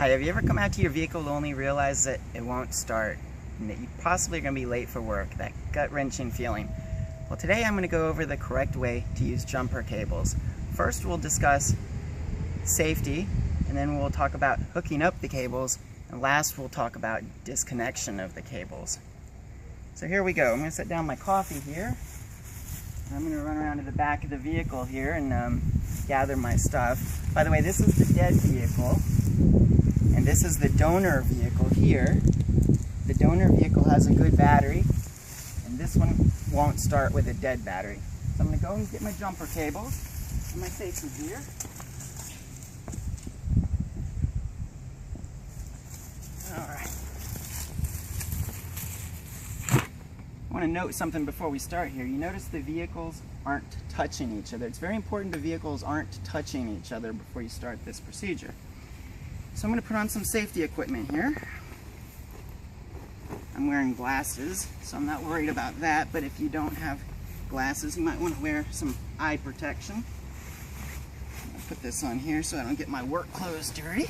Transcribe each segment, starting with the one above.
Hi, have you ever come out to your vehicle to only realize that it won't start and that you possibly are going to be late for work, that gut-wrenching feeling? Well, today I'm going to go over the correct way to use jumper cables. First we'll discuss safety, and then we'll talk about hooking up the cables, and last we'll talk about disconnection of the cables. So here we go. I'm going to set down my coffee here. I'm going to run around to the back of the vehicle here and gather my stuff. By the way, this is the dead vehicle, and this is the donor vehicle here. The donor vehicle has a good battery, and this one won't start with a dead battery. So I'm going to go and get my jumper cables and my safety gear. Alright. I want to note something before we start here. You notice the vehicles aren't touching each other. It's very important the vehicles aren't touching each other before you start this procedure. So I'm going to put on some safety equipment here. I'm wearing glasses, so I'm not worried about that, but if you don't have glasses, you might want to wear some eye protection. I'll put this on here so I don't get my work clothes dirty.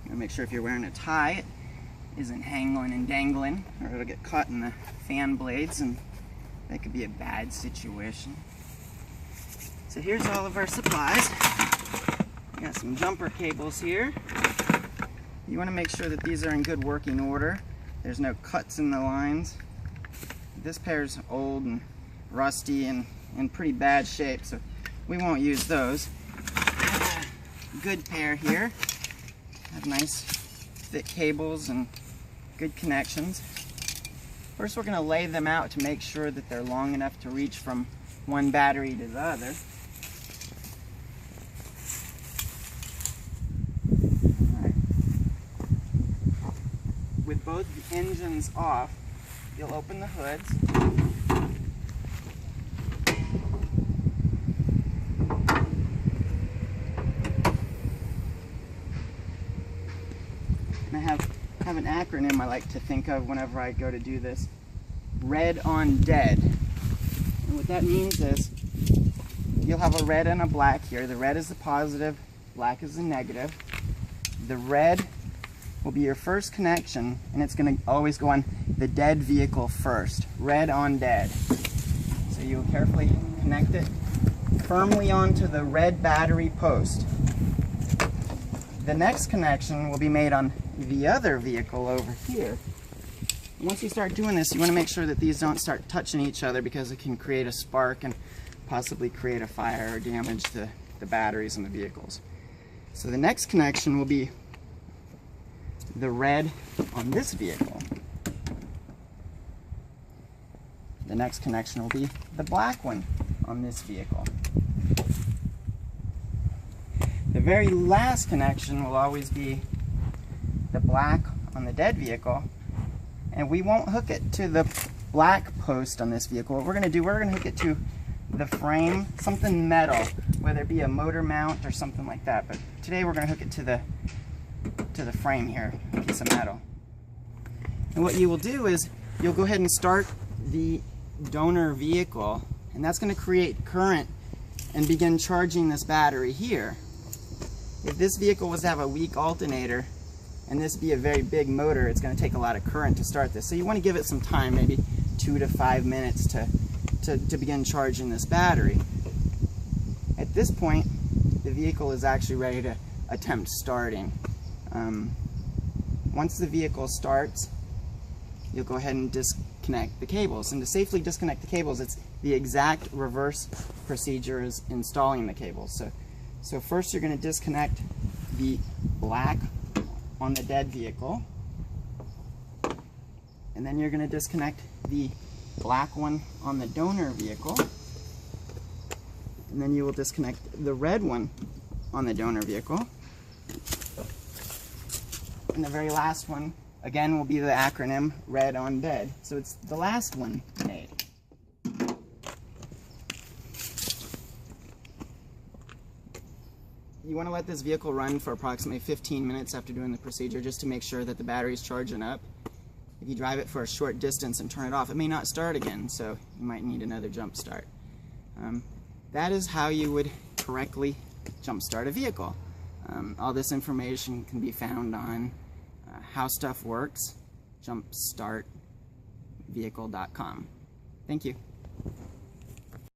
Make sure if you're wearing a tie, it isn't hangling and dangling, or it'll get caught in the fan blades, and that could be a bad situation. So here's all of our supplies. We got some jumper cables here. You want to make sure that these are in good working order. There's no cuts in the lines. This pair's old and rusty and in pretty bad shape, so we won't use those. Good pair here. Have nice thick cables and good connections. First we're going to lay them out to make sure that they're long enough to reach from one battery to the other. Alright. With both the engines off, you'll open the hoods. And I have an acronym I like to think of whenever I go to do this. Red on dead. And what that means is you'll have a red and a black here. The red is the positive, black is the negative. The red will be your first connection, and it's going to always go on the dead vehicle first. Red on dead. So you'll carefully connect it firmly onto the red battery post. The next connection will be made on the other vehicle over here. Once you start doing this, you want to make sure that these don't start touching each other, because it can create a spark and possibly create a fire or damage the batteries in the vehicles. So the next connection will be the red on this vehicle. The next connection will be the black one on this vehicle. The very last connection will always be the black on the dead vehicle, and we won't hook it to the black post on this vehicle. What we're going to do, we're going to hook it to the frame, something metal, whether it be a motor mount or something like that. But today we're going to hook it to the frame here, a piece of metal. And what you will do is you'll go ahead and start the donor vehicle, and that's going to create current and begin charging this battery here. If this vehicle was to have a weak alternator and this be a very big motor, it's going to take a lot of current to start this. So you want to give it some time, maybe 2 to 5 minutes to begin charging this battery. At this point, the vehicle is actually ready to attempt starting. Once the vehicle starts, you'll go ahead and disconnect the cables. And to safely disconnect the cables, it's the exact reverse procedure as installing the cables. So first you're going to disconnect the black on the dead vehicle, and then you're going to disconnect the black one on the donor vehicle, and then you will disconnect the red one on the donor vehicle, and the very last one again will be the acronym red on dead. So it's the last one made. You want to let this vehicle run for approximately 15 minutes after doing the procedure, just to make sure that the battery's charging up. if you drive it for a short distance and turn it off, it may not start again, so you might need another jump start. That is how you would correctly jump start a vehicle. All this information can be found on How Stuff Works, jumpstartvehicle.com. Thank you.